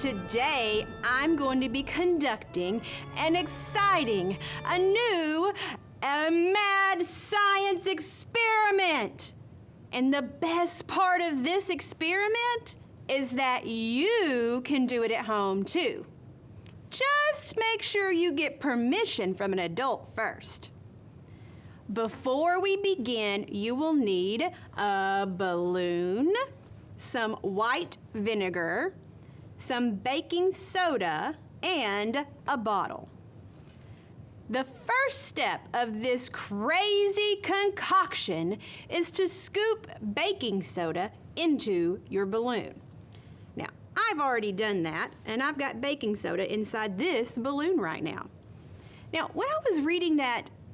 Today, I'm going to be conducting an exciting, a new, a mad science experiment. And the best part of this experiment is that you can do it at home too. Just make sure you get permission from an adult first. Before we begin, you will need a balloon, some white vinegar, some baking soda, and a bottle. The first step of this crazy concoction is to scoop baking soda into your balloon. Now, I've already done that, and I've got baking soda inside this balloon right now. Now, when I was reading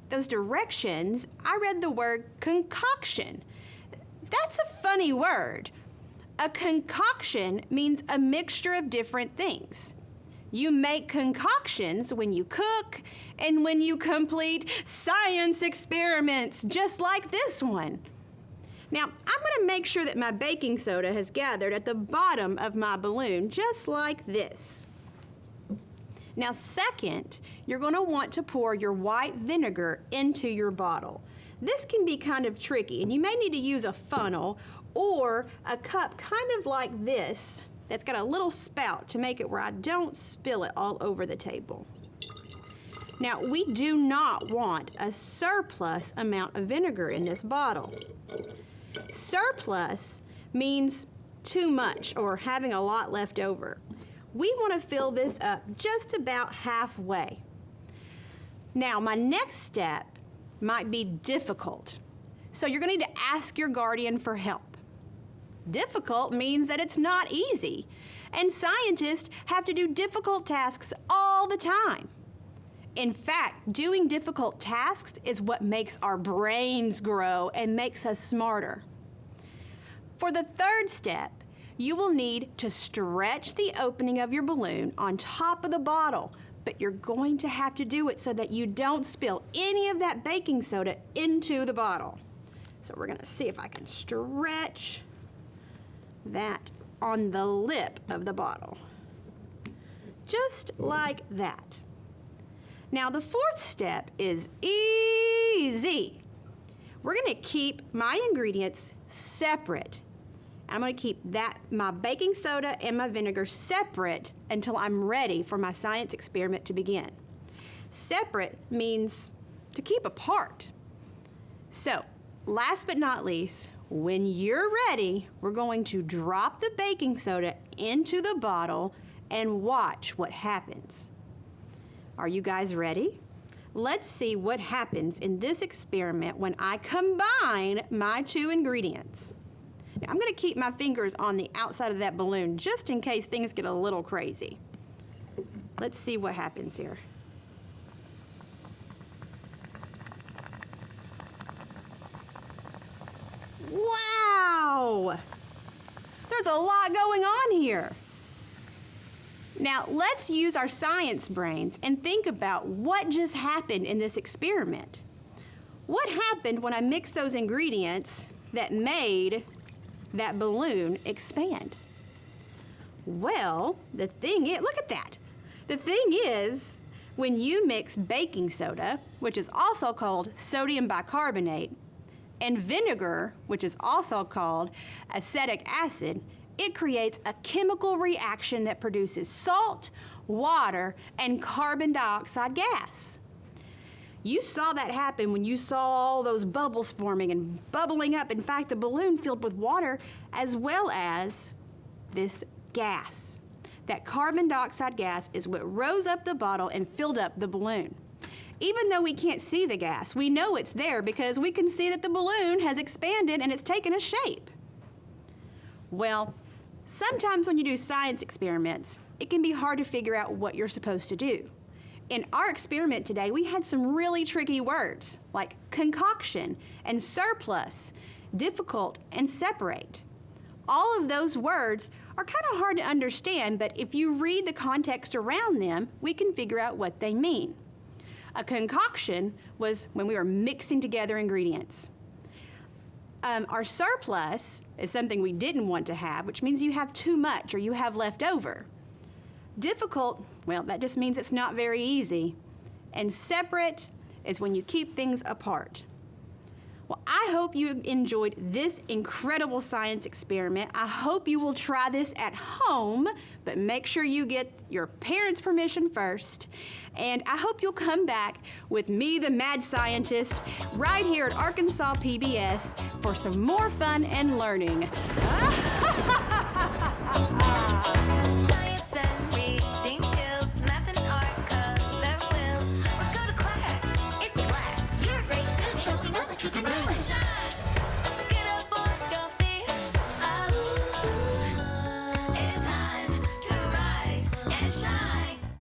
those directions, I read the word concoction. That's a funny word. A concoction means a mixture of different things. You make concoctions when you cook and when you complete science experiments, just like this one. Now, I'm going to make sure that my baking soda has gathered at the bottom of my balloon, just like this. Now, second, you're going to want to pour your white vinegar into your bottle. This can be kind of tricky, and you may need to use a funnel or a cup kind of like this that's got a little spout to make it where I don't spill it all over the table. Now, we do not want a surplus amount of vinegar in this bottle. Surplus means too much or having a lot left over. We want to fill this up just about halfway. Now, my next step might be difficult, so you're going to need to ask your guardian for help. Difficult means that it's not easy, and scientists have to do difficult tasks all the time. In fact, doing difficult tasks is what makes our brains grow and makes us smarter. For the third step, you will need to stretch the opening of your balloon on top of the bottle, but you're going to have to do it so that you don't spill any of that baking soda into the bottle. So we're going to see if I can stretch that on the lip of the bottle, just like that. Now, the fourth step is easy. We're going to keep my ingredients separate. I'm going to keep my baking soda and my vinegar separate until I'm ready for my science experiment to begin. Separate means to keep apart. So, last but not least, when you're ready, we're going to drop the baking soda into the bottle and watch what happens. Are you guys ready? Let's see what happens in this experiment when I combine my two ingredients. Now, I'm going to keep my fingers on the outside of that balloon just in case things get a little crazy. Let's see what happens here. Wow! There's a lot going on here. Now, let's use our science brains and think about what just happened in this experiment. What happened when I mixed those ingredients that made that balloon expand? Well, the thing is, look at that. The thing is, when you mix baking soda, which is also called sodium bicarbonate, and vinegar, which is also called acetic acid, it creates a chemical reaction that produces salt, water, and carbon dioxide gas. You saw that happen when you saw all those bubbles forming and bubbling up. In fact, the balloon filled with water as well as this gas. That carbon dioxide gas is what rose up the bottle and filled up the balloon. Even though we can't see the gas, we know it's there because we can see that the balloon has expanded and it's taken a shape. Well, sometimes when you do science experiments, it can be hard to figure out what you're supposed to do. In our experiment today, we had some really tricky words like concoction and surplus, difficult and separate. All of those words are kind of hard to understand, but if you read the context around them, we can figure out what they mean. A concoction was when we were mixing together ingredients. Our surplus is something we didn't want to have, which means you have too much or you have left over. Difficult, well, that just means it's not very easy. And separate is when you keep things apart. Well, I hope you enjoyed this incredible science experiment. I hope you will try this at home, but make sure you get your parents' permission first. And I hope you'll come back with me, the mad scientist, right here at Arkansas PBS for some more fun and learning.